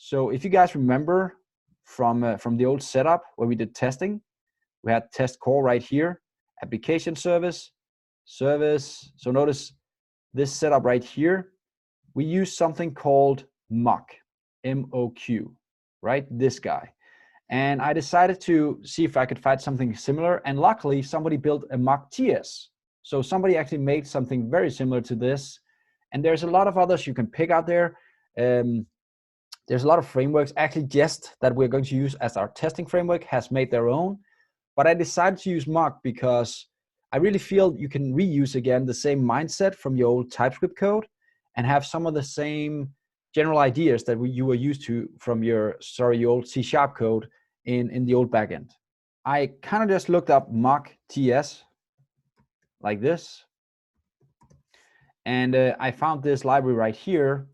So if you guys remember from the old setup where we did testing, we had test core right here, application service. So notice this setup right here, we use something called mock, M-O-Q, right? This guy. And I decided to see if I could find something similar. And luckily, somebody built a mock TS. So somebody actually made something very similar to this. And there's a lot of others you can pick out there. There's a lot of frameworks. Actually, Jest, that we're going to use as our testing framework, has made their own. But I decided to use mock because I really feel you can reuse again the same mindset from your old TypeScript code and have some of the same general ideas that you were used to from your old C# code in the old backend. I kind of just looked up mock TS like this, and I found this library right here.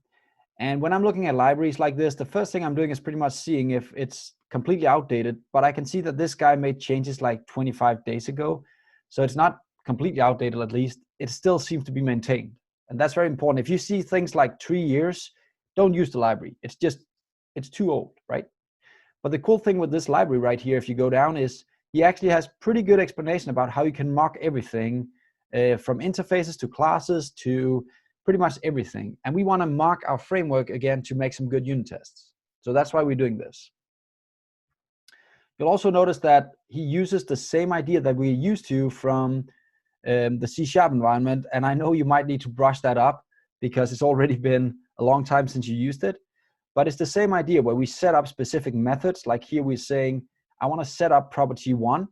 And when I'm looking at libraries like this, the first thing I'm doing is pretty much seeing if it's completely outdated, but I can see that this guy made changes like 25 days ago. So it's not completely outdated, at least. It still seems to be maintained. And that's very important. If you see things like 3 years, don't use the library. It's too old, right? But the cool thing with this library right here, if you go down, is he actually has pretty good explanation about how you can mock everything from interfaces to classes to pretty much everything. And we want to mock our framework again to make some good unit tests. So that's why we're doing this. You'll also notice that he uses the same idea that we're used to from the C# environment. And I know you might need to brush that up because it's already been a long time since you used it. But it's the same idea where we set up specific methods. Like here we're saying, I want to set up property 1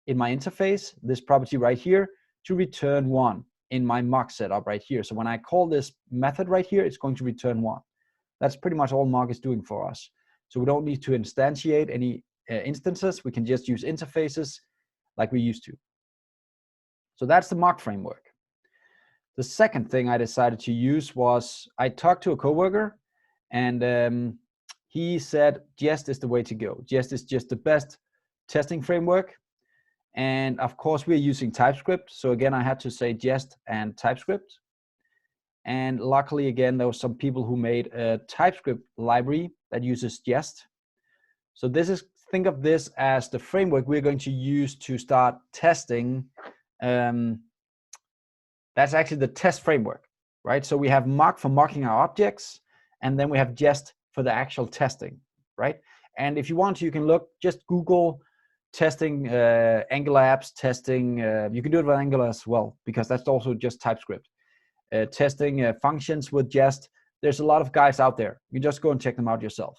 in my interface, this property right here, to return 1 in my mock setup right here. So when I call this method right here, it's going to return 1. That's pretty much all mock is doing for us. So we don't need to instantiate any instances. We can just use interfaces like we used to. So that's the mock framework. The second thing I decided to use was I talked to a coworker, and he said Jest is the way to go. Jest is just the best testing framework. And of course, we're using TypeScript. So again, I had to say Jest and TypeScript. And luckily, again, there were some people who made a TypeScript library that uses Jest. So think of this as the framework we're going to use to start testing. That's actually the test framework, right? So we have mock for mocking our objects, and then we have Jest for the actual testing, right? And if you want to, you can just Google testing Angular apps, testing, you can do it with Angular as well, because that's also just TypeScript. Testing functions with Jest. There's a lot of guys out there. You just go and check them out yourself.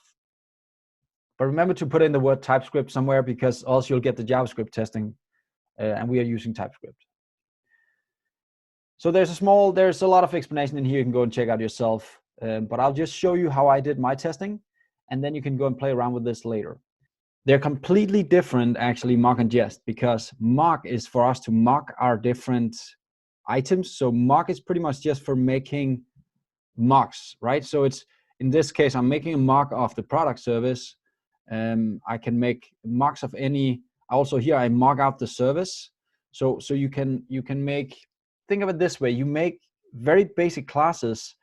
But remember to put in the word TypeScript somewhere, because else you'll get the JavaScript testing, and we are using TypeScript. So there's a lot of explanation in here you can go and check out yourself, but I'll just show you how I did my testing, and then you can go and play around with this later. They're completely different, actually, mock and Jest, because mock is for us to mock our different items. So mock is pretty much just for making mocks, right? So it's, in this case, I'm making a mock of the product service. I can make mocks of any, also here I mock out the service. So you can make, think of it this way, you make very basic classes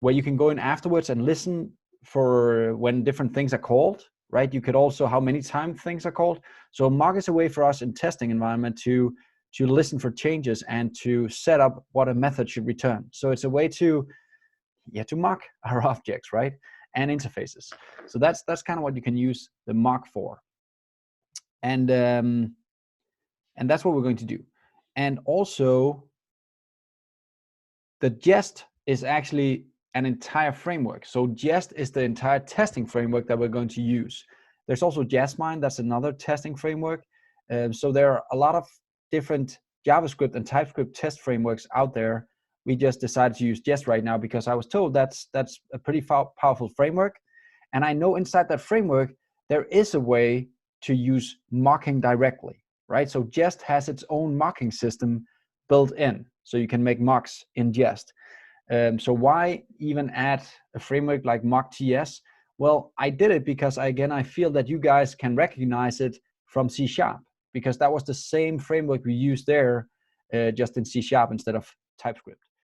where you can go in afterwards and listen for when different things are called, right? You could also how many times things are called. So mock is a way for us in testing environment to listen for changes and to set up what a method should return. So it's a way to mock our objects, right? And interfaces. So that's kind of what you can use the mock for. And that's what we're going to do. And also the Jest is actually an entire framework. So Jest is the entire testing framework that we're going to use. There's also Jasmine, that's another testing framework. So there are a lot of different JavaScript and TypeScript test frameworks out there. We just decided to use Jest right now because I was told that's a pretty powerful framework. And I know inside that framework, there is a way to use mocking directly, right? So Jest has its own mocking system built in. So you can make mocks in Jest. So why even add a framework like mock TS? Well, I did it because, again, I feel that you guys can recognize it from C#, because that was the same framework we used there, just in C# instead of TypeScript.